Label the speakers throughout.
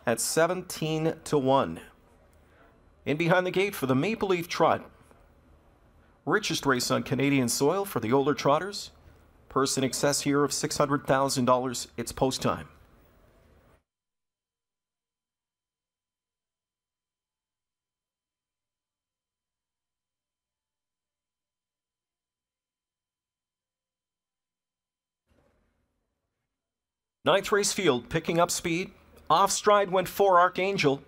Speaker 1: at 17-1. In behind the gate for the Maple Leaf Trot. Richest race on Canadian soil for the older trotters. Purse in excess here of $600,000. It's post time. Ninth race field picking up speed. Off stride went 4 Archangel.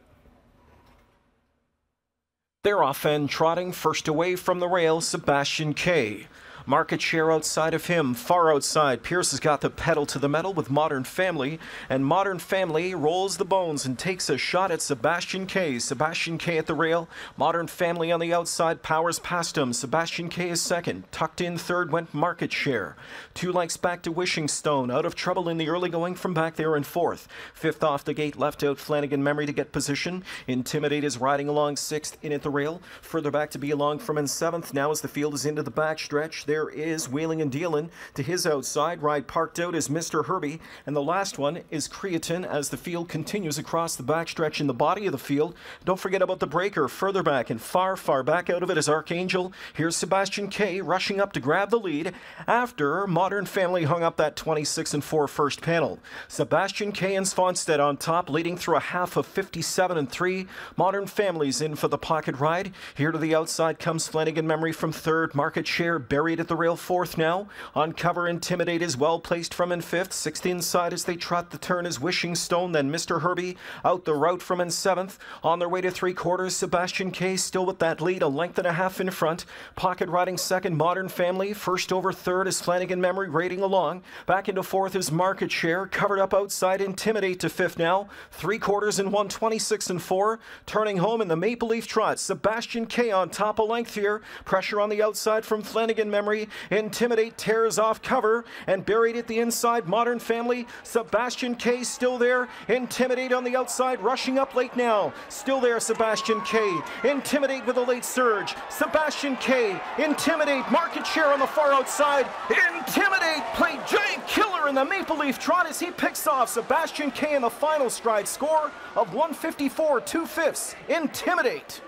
Speaker 1: They're off and trotting, first away from the rail, Sebastian K. Market share outside of him, far outside. Pierce has got the pedal to the metal with Modern Family, and Modern Family rolls the bones and takes a shot at Sebastian K. Sebastian K at the rail, Modern Family on the outside, powers past him. Sebastian K is second. Tucked in third went Market Share. 2 lengths back to Wishing Stone, out of trouble in the early going from back there in fourth. Fifth off the gate, left out Flanagan Memory to get position. Intimidate is riding along sixth in at the rail. Further back to be along from in seventh. Now as the field is into the back stretch, there is Wheeling and Dealing to his outside. Ride parked out is Mr. Herbie. And the last one is Creatine as the field continues across the backstretch in the body of the field. Don't forget about the breaker. Further back and far back out of it is Archangel. Here's Sebastian K rushing up to grab the lead after Modern Family hung up that 26-4 first panel. Sebastian K and Svanstedt on top, leading through a half of 57-3. Modern Family's in for the pocket ride. Here to the outside comes Flanagan Memory from third. Market Share buried at the rail fourth now. On cover, Intimidate is well placed from in fifth. Sixth inside as they trot the turn is Wishing Stone, then Mr. Herbie out the route from in seventh. On their way to three quarters, Sebastian K still with that lead, a length and a half in front. Pocket riding second, Modern Family. First over third is Flanagan Memory raiding along. Back into fourth is Market Share. Covered up outside, Intimidate to fifth now. Three quarters and 126-4. Turning home in the Maple Leaf Trot. Sebastian K on top, a length here. Pressure on the outside from Flanagan Memory. Intimidate tears off cover and buried at the inside. Modern Family. Sebastian K still there. Intimidate on the outside, rushing up late now. Still there, Sebastian K. Intimidate with a late surge. Sebastian K. Intimidate. Market Share on the far outside. Intimidate played giant killer in the Maple Leaf Trot as he picks off Sebastian K in the final stride score of 154 2/5. Intimidate.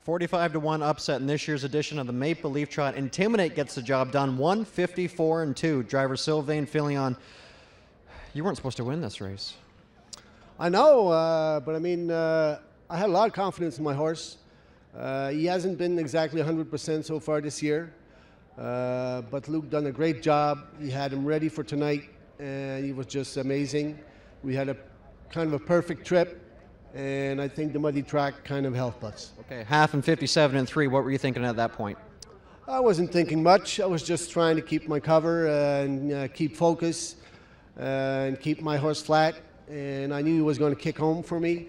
Speaker 2: $45-1 upset in this year's edition of the Maple Leaf Trot. Intimidate gets the job done. 154-2. Driver Sylvain Filion, you weren't supposed to win this race.
Speaker 3: I know, but I mean, I had a lot of confidence in my horse. He hasn't been exactly 100% so far this year, but Luke done a great job. He had him ready for tonight, and he was just amazing. We had a kind of a perfect trip, and I think the muddy track kind of helped us.
Speaker 2: Okay, half and 57-3. What were you thinking at that point?
Speaker 3: I wasn't thinking much. I was just trying to keep my cover and keep focus and keep my horse flat. And I knew he was going to kick home for me,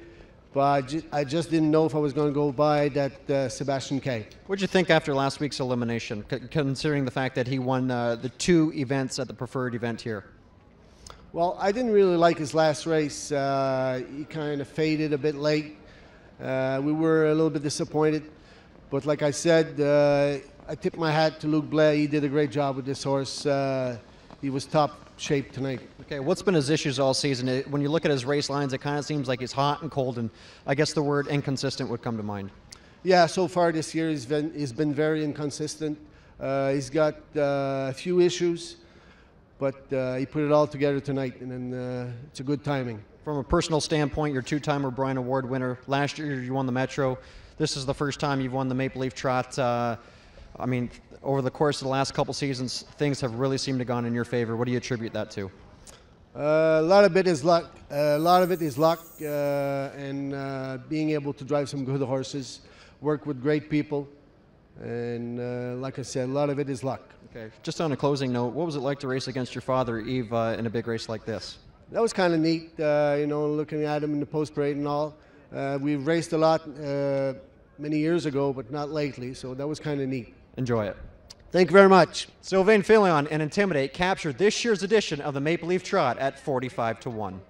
Speaker 3: but I just didn't know if I was going to go by that Sebastian K.
Speaker 2: What did you think after last week's elimination, considering the fact that he won the 2 events at the preferred event here?
Speaker 3: Well, I didn't really like his last race. He kind of faded a bit late. We were a little bit disappointed. But like I said, I tipped my hat to Luke Blais. He did a great job with this horse. He was top shape tonight.
Speaker 2: Okay, what's been his issues all season? When you look at his race lines, it kind of seems like he's hot and cold, and I guess the word inconsistent would come to mind.
Speaker 3: Yeah, so far this year he's been very inconsistent. He's got a few issues, but he put it all together tonight, and then it's a good timing.
Speaker 2: From a personal standpoint, you're 2-time O'Brien Award winner. Last year you won the Metro. This is the first time you've won the Maple Leaf Trot. I mean, over the course of the last couple seasons, things have really seemed to have gone in your favor. What do you attribute that to?
Speaker 3: A lot of it is luck. A lot of it is luck and being able to drive some good horses, work with great people, and like I said, a lot of it is luck.
Speaker 2: Okay. Just on a closing note, what was it like to race against your father, Yves, in a big race like this?
Speaker 3: That was kind of neat, you know, looking at him in the post parade and all. We've raced a lot many years ago, but not lately, so that was kind of neat.
Speaker 2: Enjoy it.
Speaker 3: Thank you very much.
Speaker 2: Sylvain Filion and Intimidate captured this year's edition of the Maple Leaf Trot at 45 to 1.